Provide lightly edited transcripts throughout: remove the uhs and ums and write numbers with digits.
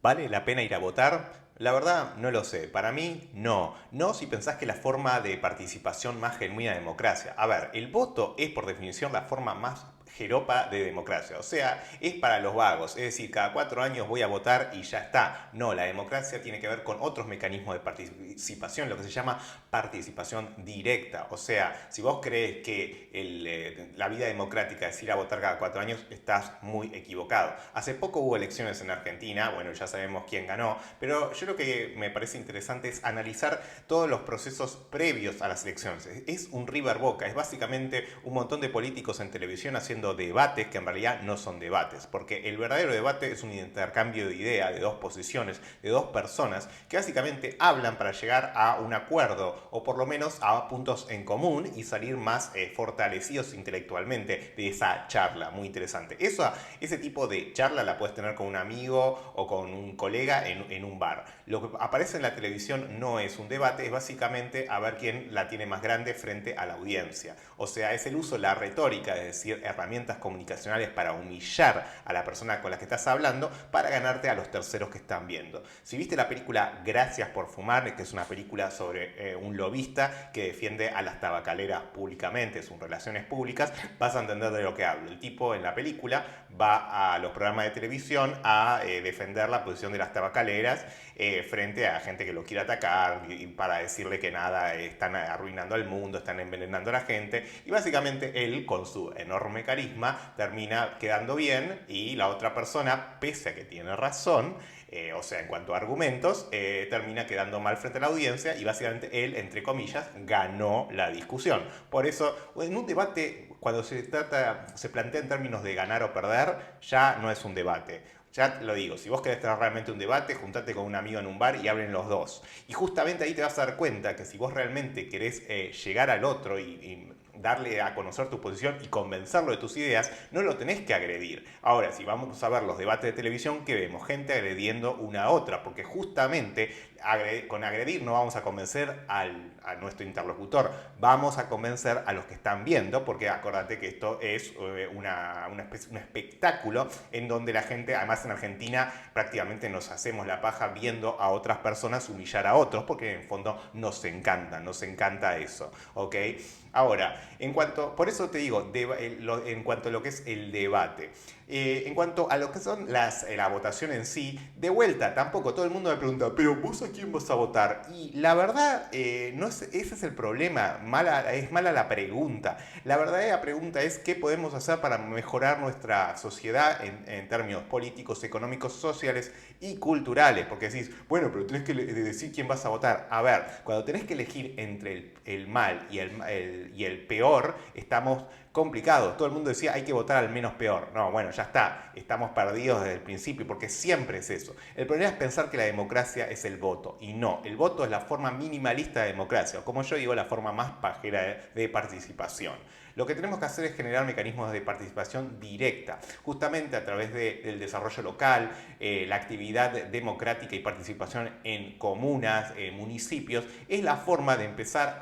¿Vale la pena ir a votar? La verdad, no lo sé. Para mí, no. No si pensás que es la forma de participación más genuina de democracia. A ver, el voto es por definición la forma más jeropa de democracia. O sea, es para los vagos. Es decir, cada 4 años voy a votar y ya está. No, la democracia tiene que ver con otros mecanismos de participación, lo que se llama participación directa. O sea, si vos crees que la vida democrática es ir a votar cada 4 años, estás muy equivocado. Hace poco hubo elecciones en Argentina, bueno, ya sabemos quién ganó, pero yo lo que me parece interesante es analizar todos los procesos previos a las elecciones. Es un River Boca, es básicamente un montón de políticos en televisión haciendo debates que en realidad no son debates, porque el verdadero debate es un intercambio de ideas de dos posiciones, de dos personas que básicamente hablan para llegar a un acuerdo o por lo menos a puntos en común y salir más fortalecidos intelectualmente de esa charla muy interesante. Ese tipo de charla la puedes tener con un amigo o con un colega en un bar. Lo que aparece en la televisión no es un debate, es básicamente a ver quién la tiene más grande frente a la audiencia. O sea, es el uso de la retórica, es decir, herramientas comunicacionales para humillar a la persona con la que estás hablando para ganarte a los terceros que están viendo. Si viste la película Gracias por fumar, que es una película sobre un lobista que defiende a las tabacaleras públicamente, sus relaciones públicas, vas a entender de lo que hablo. El tipo en la película va a los programas de televisión a defender la posición de las tabacaleras frente a gente que lo quiere atacar y para decirle que nada, están arruinando al mundo, están envenenando a la gente. Y básicamente él, con su enorme carisma, termina quedando bien y la otra persona, pese a que tiene razón, o sea, en cuanto a argumentos, termina quedando mal frente a la audiencia y básicamente él, entre comillas, ganó la discusión. Por eso, en un debate, cuando se plantea en términos de ganar o perder, ya no es un debate. Ya lo digo, si vos querés tener realmente un debate, juntate con un amigo en un bar y hablen los dos. Y justamente ahí te vas a dar cuenta que si vos realmente querés llegar al otro y darle a conocer tu posición y convencerlo de tus ideas, no lo tenés que agredir. Ahora, si vamos a ver los debates de televisión, ¿qué vemos? Gente agrediendo una a otra, porque justamente con agredir no vamos a convencer a nuestro interlocutor, vamos a convencer a los que están viendo, porque acordate que esto es un espectáculo en donde la gente, además en Argentina, prácticamente nos hacemos la paja viendo a otras personas humillar a otros, porque en el fondo nos encanta eso, ¿ok? Ahora, por eso te digo, en cuanto a lo que es el debate, en cuanto a lo que son la votación en sí, de vuelta, tampoco todo el mundo me pregunta, pero vos a quién vas a votar. Y la verdad, no es, ese es el problema, es mala la pregunta. La verdadera pregunta es qué podemos hacer para mejorar nuestra sociedad en términos políticos, económicos, sociales y culturales. Porque decís, bueno, pero tenés que decir quién vas a votar. A ver, cuando tenés que elegir entre el mal y el peor, estamos complicados. Todo el mundo decía hay que votar al menos peor. No, bueno, ya está. Estamos perdidos desde el principio porque siempre es eso. El problema es pensar que la democracia es el voto. Y no, el voto es la forma minimalista de democracia. O como yo digo, la forma más pajera de participación. Lo que tenemos que hacer es generar mecanismos de participación directa, justamente a través del desarrollo local, la actividad democrática y participación en comunas, municipios, es la forma de empezar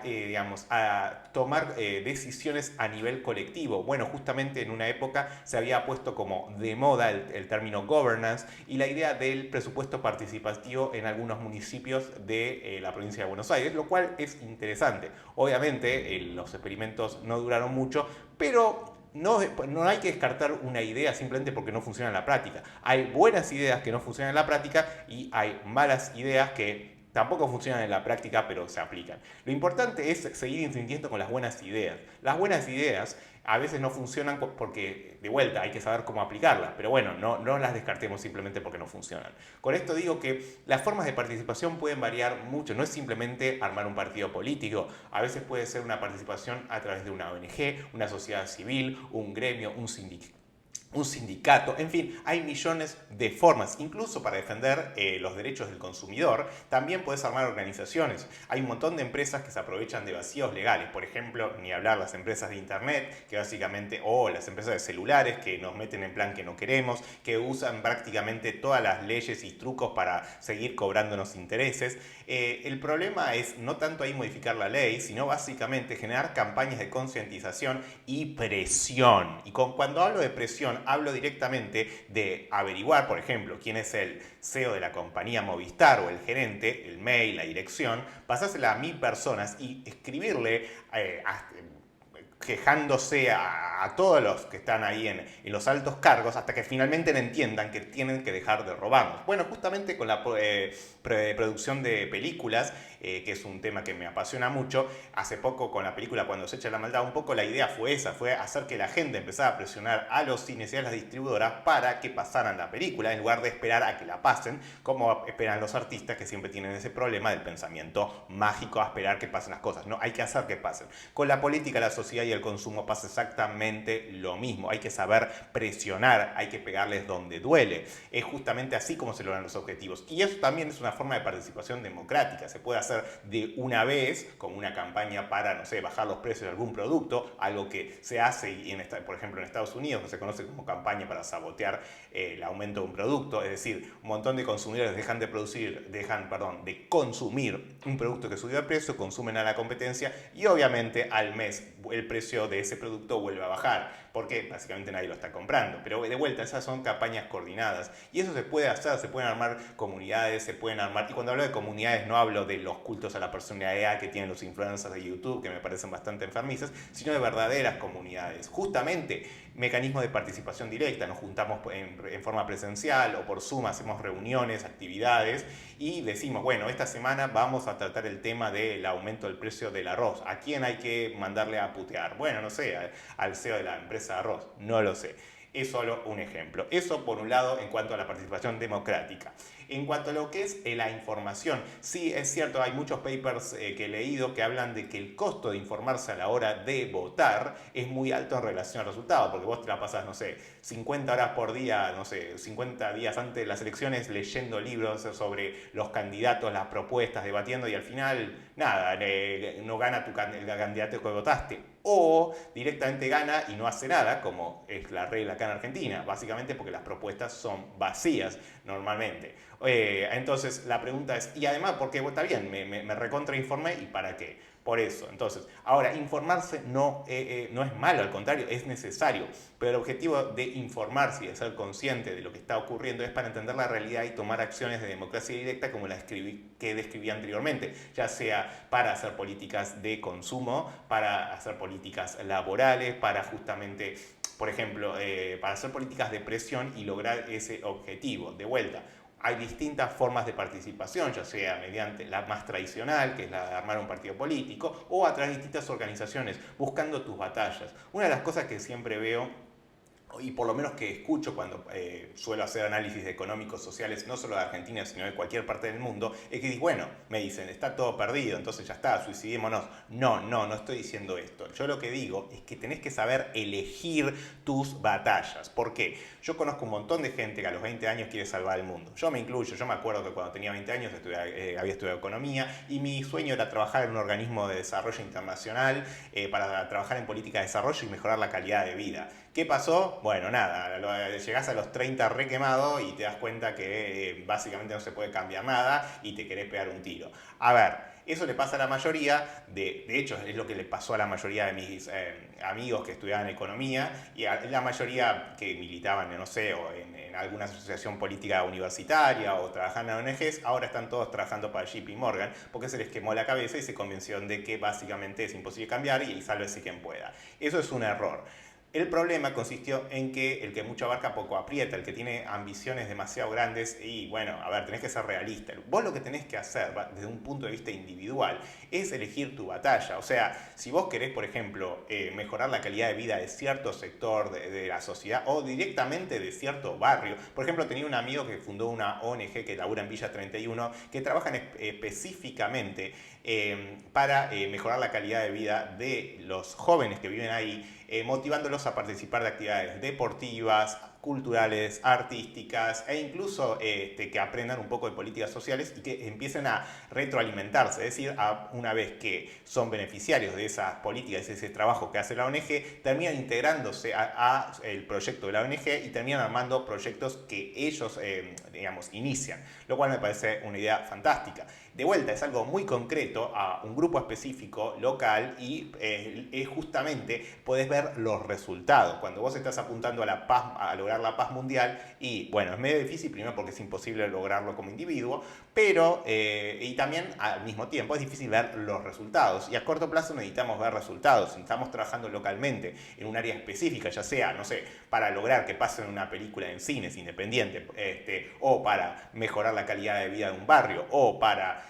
digamos, a tomar decisiones a nivel colectivo. Bueno, justamente en una época se había puesto como de moda el término governance y la idea del presupuesto participativo en algunos municipios de la provincia de Buenos Aires, lo cual es interesante. Obviamente los experimentos no duraron mucho, pero no hay que descartar una idea simplemente porque no funciona en la práctica. Hay buenas ideas que no funcionan en la práctica y hay malas ideas que tampoco funcionan en la práctica, pero se aplican. Lo importante es seguir insistiendo con las buenas ideas. Las buenas ideas a veces no funcionan porque, de vuelta, hay que saber cómo aplicarlas, pero bueno, no las descartemos simplemente porque no funcionan. Con esto digo que las formas de participación pueden variar mucho, no es simplemente armar un partido político, a veces puede ser una participación a través de una ONG, una sociedad civil, un gremio, un sindicato, en fin, hay millones de formas, incluso para defender los derechos del consumidor, también puedes armar organizaciones. Hay un montón de empresas que se aprovechan de vacíos legales, por ejemplo, ni hablar las empresas de internet, que básicamente, o las empresas de celulares que nos meten en plan que no queremos, que usan prácticamente todas las leyes y trucos para seguir cobrándonos intereses. El problema es no tanto ahí modificar la ley, sino básicamente generar campañas de concientización y presión. Y cuando hablo de presión, participación, hablo directamente de averiguar, por ejemplo, quién es el CEO de la compañía Movistar o el gerente, el mail, la dirección, pasársela a 1000 personas y escribirle quejándose a todos los que están ahí en los altos cargos hasta que finalmente entiendan que tienen que dejar de robarnos. Bueno, justamente con la producción de películas, que es un tema que me apasiona mucho, hace poco con la película Cuando se echa la maldad, un poco la idea fue esa, fue hacer que la gente empezara a presionar a los cines y a las distribuidoras para que pasaran la película en lugar de esperar a que la pasen, como esperan los artistas que siempre tienen ese problema del pensamiento mágico a esperar que pasen las cosas. No, hay que hacer que pasen. Con la política, la sociedad y el consumo pasa exactamente lo mismo. Hay que saber presionar, hay que pegarles donde duele. Es justamente así como se logran los objetivos. Y eso también es una forma de participación democrática. Se puede hacer de una vez, como una campaña para, no sé, bajar los precios de algún producto, algo que se hace, por ejemplo, en Estados Unidos, que se conoce como campaña para sabotear el aumento de un producto. Es decir, un montón de consumidores dejan de consumir un producto que subió de precio, consumen a la competencia y obviamente al mes el precio de ese producto vuelve a bajar, porque básicamente nadie lo está comprando. Pero de vuelta, esas son campañas coordinadas y eso se puede hacer, se pueden armar comunidades, se pueden armar, y cuando hablo de comunidades no hablo de los cultos a la personalidad que tienen los influencers de YouTube, que me parecen bastante enfermizas, sino de verdaderas comunidades. Justamente, mecanismos de participación directa, nos juntamos en forma presencial o por Zoom, hacemos reuniones, actividades y decimos, bueno, esta semana vamos a tratar el tema del aumento del precio del arroz. ¿A quién hay que mandarle a putear? Bueno, no sé, al CEO de la empresa de arroz, no lo sé. Es solo un ejemplo. Eso por un lado en cuanto a la participación democrática. En cuanto a lo que es la información, sí es cierto, hay muchos papers que he leído que hablan de que el costo de informarse a la hora de votar es muy alto en relación al resultado, porque vos te la pasas, no sé, 50 horas por día, no sé, 50 días antes de las elecciones leyendo libros sobre los candidatos, las propuestas, debatiendo y al final, nada, no gana el candidato que votaste. O directamente gana y no hace nada, como es la regla acá en Argentina, básicamente porque las propuestas son vacías normalmente. Entonces la pregunta es, y además, porque está bien, me recontrainformé y para qué. Por eso, entonces, ahora, informarse no es malo, al contrario, es necesario, pero el objetivo de informarse y de ser consciente de lo que está ocurriendo es para entender la realidad y tomar acciones de democracia directa como las que describí anteriormente, ya sea para hacer políticas de consumo, para hacer políticas laborales, para justamente, por ejemplo, para hacer políticas de presión y lograr ese objetivo. De vuelta, hay distintas formas de participación, ya sea mediante la más tradicional, que es la de armar un partido político, o a través de distintas organizaciones, buscando tus batallas. Una de las cosas que siempre veo, y por lo menos que escucho cuando suelo hacer análisis económicos, sociales, no solo de Argentina, sino de cualquier parte del mundo, es que, bueno, me dicen, está todo perdido, entonces ya está, suicidémonos. No estoy diciendo esto. Yo lo que digo es que tenés que saber elegir tus batallas. ¿Por qué? Yo conozco un montón de gente que a los 20 años quiere salvar el mundo. Yo me incluyo, yo me acuerdo que cuando tenía 20 años había estudiado economía y mi sueño era trabajar en un organismo de desarrollo internacional para trabajar en política de desarrollo y mejorar la calidad de vida. ¿Qué pasó? Bueno, nada, llegás a los 30 re quemado y te das cuenta que básicamente no se puede cambiar nada y te querés pegar un tiro. A ver, eso le pasa a la mayoría, de hecho es lo que le pasó a la mayoría de mis amigos que estudiaban economía y a la mayoría que militaban, no sé, o en alguna asociación política universitaria o trabajaban en ONGs, ahora están todos trabajando para JP Morgan porque se les quemó la cabeza y se convencieron de que básicamente es imposible cambiar y sálvese quien pueda. Eso es un error. El problema consistió en que el que mucho abarca poco aprieta, el que tiene ambiciones demasiado grandes y bueno, a ver, tenés que ser realista. Vos lo que tenés que hacer desde un punto de vista individual es elegir tu batalla. O sea, si vos querés, por ejemplo, mejorar la calidad de vida de cierto sector de la sociedad o directamente de cierto barrio. Por ejemplo, tenía un amigo que fundó una ONG que labura en Villa 31 que trabajan específicamente para mejorar la calidad de vida de los jóvenes que viven ahí, motivándolos a participar de actividades deportivas, culturales, artísticas e incluso que aprendan un poco de políticas sociales y que empiecen a retroalimentarse, es decir, una vez que son beneficiarios de esas políticas, de ese trabajo que hace la ONG, terminan integrándose a el proyecto de la ONG y terminan armando proyectos que ellos, digamos, inician, lo cual me parece una idea fantástica. De vuelta, es algo muy concreto a un grupo específico, local, y justamente podés ver los resultados. Cuando vos estás apuntando a la paz, a lograr la paz mundial, y bueno, es medio difícil, primero porque es imposible lograrlo como individuo, pero, y también al mismo tiempo es difícil ver los resultados. Y a corto plazo necesitamos ver resultados. Estamos trabajando localmente en un área específica, ya sea, no sé, para lograr que pasen una película en cines independiente, o para mejorar la calidad de vida de un barrio, o para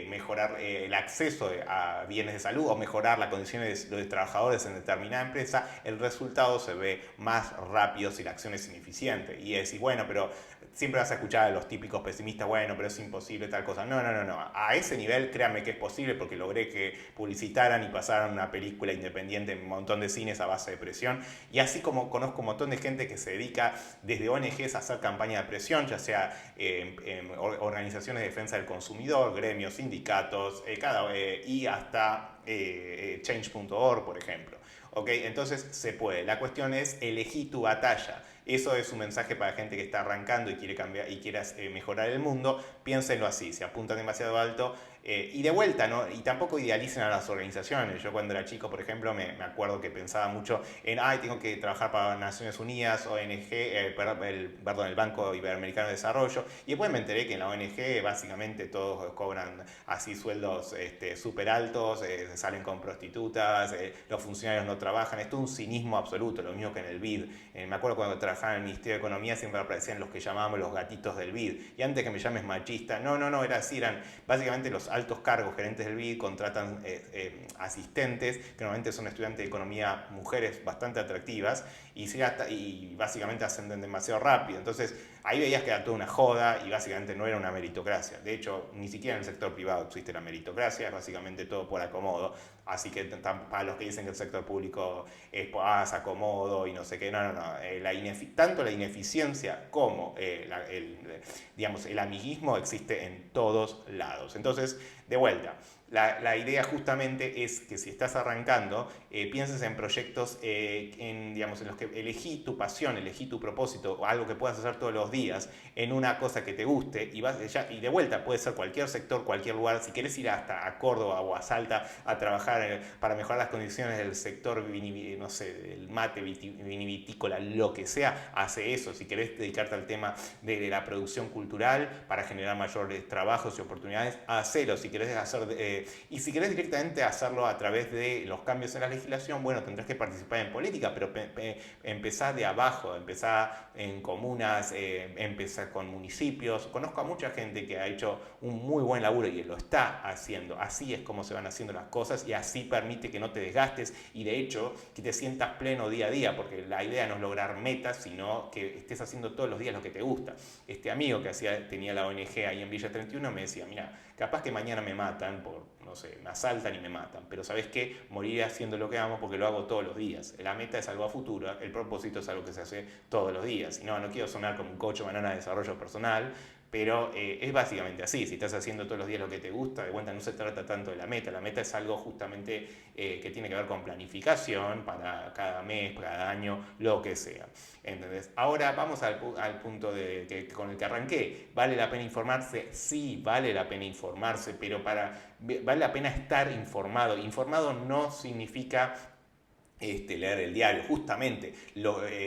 mejorar el acceso a bienes de salud o mejorar las condiciones de los trabajadores en determinada empresa, el resultado se ve más rápido si la acción es ineficiente. Y decís, bueno, pero siempre vas a escuchar a los típicos pesimistas, bueno, pero es imposible tal cosa. No, no, no, no. A ese nivel, créanme que es posible porque logré que publicitaran y pasaran una película independiente en un montón de cines a base de presión. Y así como conozco un montón de gente que se dedica desde ONGs a hacer campaña de presión, ya sea organizaciones de defensa del consumidor, gremios, sindicatos, y hasta change.org, por ejemplo. ¿Okay? Entonces se puede. La cuestión es elegí tu batalla. Eso es un mensaje para gente que está arrancando y quiere cambiar y quiere mejorar el mundo. Piénsenlo así, se apuntan demasiado alto. Y de vuelta, ¿no? Y tampoco idealicen a las organizaciones. Yo cuando era chico, por ejemplo, me acuerdo que pensaba mucho en, tengo que trabajar para Naciones Unidas, ONG, el Banco Iberoamericano de Desarrollo. Y después me enteré que en la ONG básicamente todos cobran así sueldos súper altos, salen con prostitutas, los funcionarios no trabajan. Es todo un cinismo absoluto, lo mismo que en el BID. Me acuerdo cuando trabajaba en el Ministerio de Economía siempre aparecían los que llamábamos los gatitos del BID. Y antes que me llames machista, no, era así, eran básicamente los altos cargos, gerentes del BID, contratan asistentes, que normalmente son estudiantes de economía, mujeres bastante atractivas, y básicamente ascenden demasiado rápido. Entonces, ahí veías que era toda una joda y básicamente no era una meritocracia. De hecho, ni siquiera en el sector privado existe la meritocracia, es básicamente todo por acomodo. Así que para los que dicen que el sector público es acomodo y no sé qué, no. Tanto la ineficiencia como el amiguismo existe en todos lados. Entonces, de vuelta, la idea justamente es que si estás arrancando, pienses en proyectos en los que elegí tu pasión, elegí tu propósito, o algo que puedas hacer todos los días, en una cosa que te guste, y de vuelta puede ser cualquier sector, cualquier lugar. Si quieres ir hasta a Córdoba o a Salta a trabajar para mejorar las condiciones del sector, no sé, del mate, vinivitícola, lo que sea, hace eso. Si querés dedicarte al tema de la producción cultural para generar mayores trabajos y oportunidades, hacelo. Si querés y si querés directamente hacerlo a través de los cambios en la legislación, bueno, tendrás que participar en política, pero empezá de abajo, empezá en comunas, empezá con municipios. Conozco a mucha gente que ha hecho un muy buen laburo y lo está haciendo. Así es como se van haciendo las cosas y así permite que no te desgastes y de hecho que te sientas pleno día a día, porque la idea no es lograr metas, sino que estés haciendo todos los días lo que te gusta. Este amigo que tenía la ONG ahí en Villa 31 me decía, mira, capaz que mañana me matan no sé, me asaltan y me matan, pero ¿sabes qué? Moriré haciendo lo que amo porque lo hago todos los días. La meta es algo a futuro, el propósito es algo que se hace todos los días. Y no quiero sonar como un coach banana de desarrollo personal, pero es básicamente así. Si estás haciendo todos los días lo que te gusta, de vuelta no se trata tanto de la meta es algo justamente que tiene que ver con planificación para cada mes, cada año, lo que sea. ¿Entendés? Ahora vamos al punto con el que arranqué. ¿Vale la pena informarse? Sí, vale la pena informarse, pero vale la pena estar informado. Informado no significa leer el diario. Justamente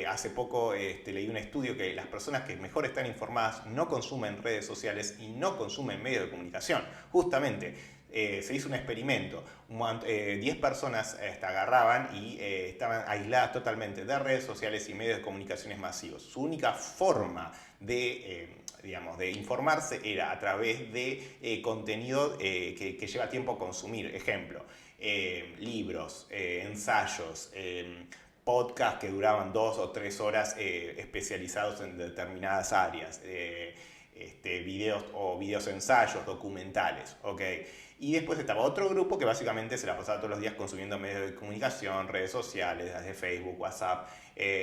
hace poco leí un estudio que las personas que mejor están informadas no consumen redes sociales y no consumen medios de comunicación. Justamente se hizo un experimento, 10 personas agarraban y estaban aisladas totalmente de redes sociales y medios de comunicaciones masivos. Su única forma de informarse era a través de contenido que lleva tiempo a consumir. Ejemplo, libros, ensayos, podcasts que duraban 2 o 3 horas especializados en determinadas áreas, videos ensayos, documentales, ¿ok? Y después estaba otro grupo que básicamente se la pasaba todos los días consumiendo medios de comunicación, redes sociales, desde Facebook, WhatsApp.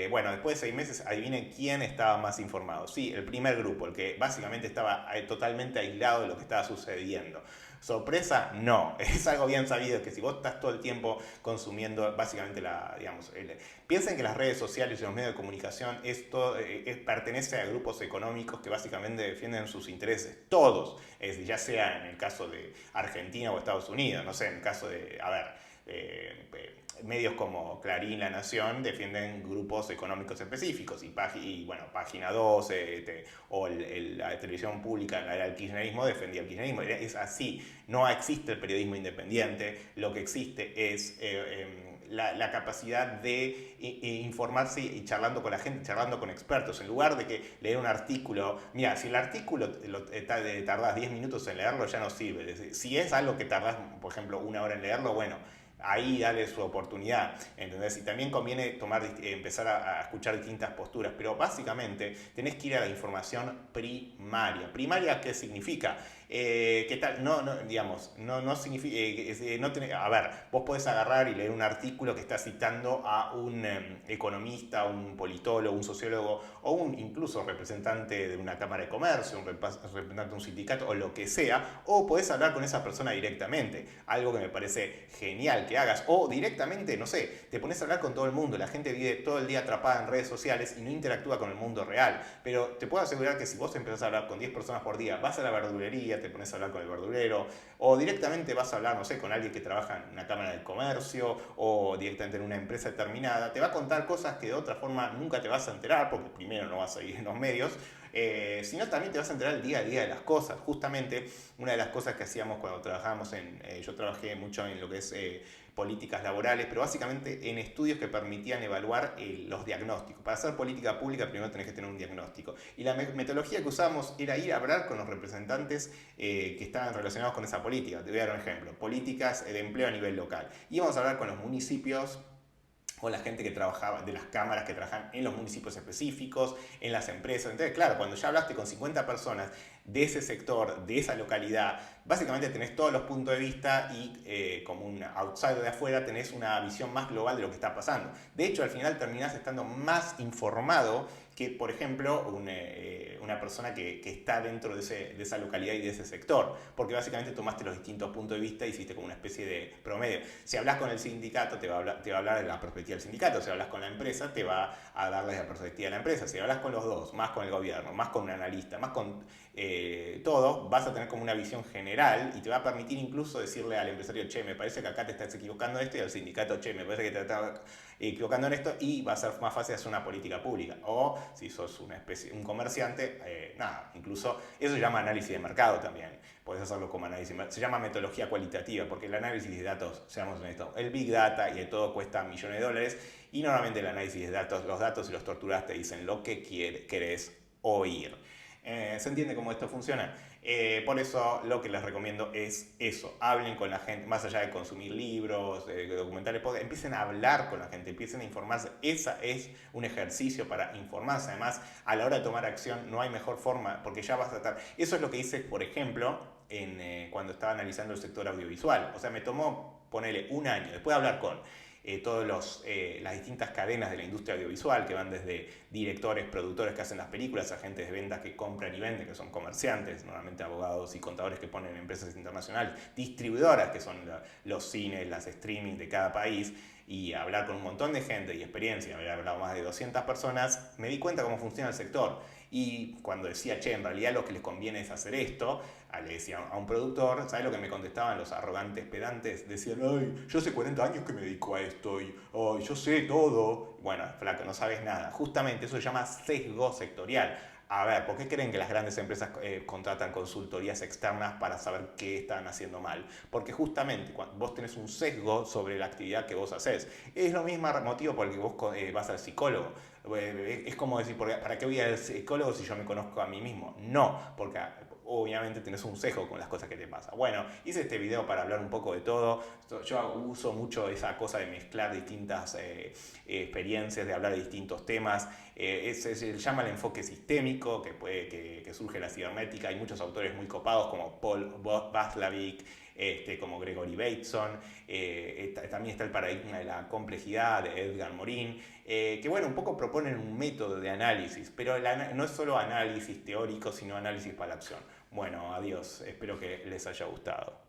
Bueno, después de 6 meses, adivinen quién estaba más informado. Sí, el primer grupo, el que básicamente estaba totalmente aislado de lo que estaba sucediendo. ¿Sorpresa? No. Es algo bien sabido que si vos estás todo el tiempo consumiendo básicamente piensen que las redes sociales y los medios de comunicación pertenece a grupos económicos que básicamente defienden sus intereses. Todos. Ya sea en el caso de Argentina o Estados Unidos. No sé, en el caso de, medios como Clarín, La Nación defienden grupos económicos específicos y bueno, Página 12 o la televisión pública, la del kirchnerismo, defendía el kirchnerismo. Es así, no existe el periodismo independiente, lo que existe es la capacidad de informarse y charlando con la gente, charlando con expertos, en lugar de que leer un artículo. Mira, si el artículo tardás 10 minutos en leerlo, ya no sirve. Si es algo que tardás, por ejemplo, 1 hora en leerlo, bueno, ahí dale su oportunidad, ¿entendés? Y también conviene empezar a escuchar distintas posturas, pero básicamente tenés que ir a la información primaria. ¿Primaria qué significa? ¿Qué tal? No significa, a ver, vos podés agarrar y leer un artículo que está citando a un economista, un politólogo, un sociólogo o un incluso representante de una cámara de comercio, un representante de un sindicato o lo que sea, o podés hablar con esa persona directamente, algo que me parece genial que hagas, o directamente, no sé, te pones a hablar con todo el mundo. La gente vive todo el día atrapada en redes sociales y no interactúa con el mundo real, pero te puedo asegurar que si vos empezás a hablar con 10 personas por día, vas a la verdulería, te pones a hablar con el verdulero, o directamente vas a hablar, no sé, con alguien que trabaja en una cámara de comercio o directamente en una empresa determinada, te va a contar cosas que de otra forma nunca te vas a enterar, porque primero no vas a ir en los medios, sino también te vas a enterar el día a día de las cosas. Justamente una de las cosas que hacíamos cuando trabajábamos yo trabajé mucho en lo que es políticas laborales, pero básicamente en estudios que permitían evaluar los diagnósticos. Para hacer política pública primero tenés que tener un diagnóstico. Y la metodología que usábamos era ir a hablar con los representantes que estaban relacionados con esa política. Te voy a dar un ejemplo. Políticas de empleo a nivel local. Íbamos a hablar con los municipios, o la gente que trabajaba, de las cámaras que trabajan en los municipios específicos, en las empresas. Entonces, claro, cuando ya hablaste con 50 personas de ese sector, de esa localidad, básicamente tenés todos los puntos de vista y como un outsider de afuera tenés una visión más global de lo que está pasando. De hecho, al final terminás estando más informado que, por ejemplo, una persona que está dentro de esa localidad y de ese sector, porque básicamente tomaste los distintos puntos de vista y hiciste como una especie de promedio. Si hablas con el sindicato, te va a hablar de la perspectiva del sindicato. Si hablas con la empresa, te va a dar la perspectiva de la empresa. Si hablas con los dos, más con el gobierno, más con un analista, más con todo, vas a tener como una visión general y te va a permitir incluso decirle al empresario, che, me parece que acá te estás equivocando en esto, y al sindicato, che, me parece que te estás equivocando en esto, y va a ser más fácil hacer una política pública. O si sos un comerciante, incluso eso se llama análisis de mercado también. Podés hacerlo como análisis, se llama metodología cualitativa, porque el análisis de datos, seamos honestos, el Big Data y de todo cuesta millones de dólares, y normalmente el análisis de datos, los datos y los torturas te dicen lo que querés oír. ¿Se entiende cómo esto funciona? Por eso lo que les recomiendo es eso, hablen con la gente, más allá de consumir libros, documentales, empiecen a hablar con la gente, empiecen a informarse. Esa es un ejercicio para informarse. Además, a la hora de tomar acción no hay mejor forma, porque ya vas a tratar. Eso es lo que hice, por ejemplo, cuando estaba analizando el sector audiovisual. O sea, me tomó, ponele, un año, después de hablar con todas las distintas cadenas de la industria audiovisual, que van desde directores, productores que hacen las películas, agentes de ventas que compran y venden, que son comerciantes, normalmente abogados y contadores que ponen empresas internacionales, distribuidoras, que son los cines, las streaming de cada país, y hablar con un montón de gente y experiencia, haber hablado más de 200 personas, me di cuenta cómo funciona el sector. Y cuando decía, che, en realidad lo que les conviene es hacer esto, le decía a un productor, ¿sabes lo que me contestaban los arrogantes pedantes? Decían, ay, yo hace 40 años que me dedico a esto y ay, yo sé todo. Bueno, flaco, no sabes nada. Justamente eso se llama sesgo sectorial. A ver, ¿por qué creen que las grandes empresas contratan consultorías externas para saber qué están haciendo mal? Porque justamente vos tenés un sesgo sobre la actividad que vos haces. Es lo mismo motivo por el que vos vas al psicólogo. Es como decir, ¿para qué voy al psicólogo si yo me conozco a mí mismo? No, porque obviamente tenés un sesgo con las cosas que te pasan. Bueno, hice este video para hablar un poco de todo. Yo uso mucho esa cosa de mezclar distintas experiencias, de hablar de distintos temas. Se llama el enfoque sistémico, que surge de la cibernética. Hay muchos autores muy copados como Paul Watzlawick, como Gregory Bateson. También está el paradigma de la complejidad de Edgar Morin, que bueno, un poco proponen un método de análisis, pero no es solo análisis teórico, sino análisis para la acción. Bueno, adiós, espero que les haya gustado.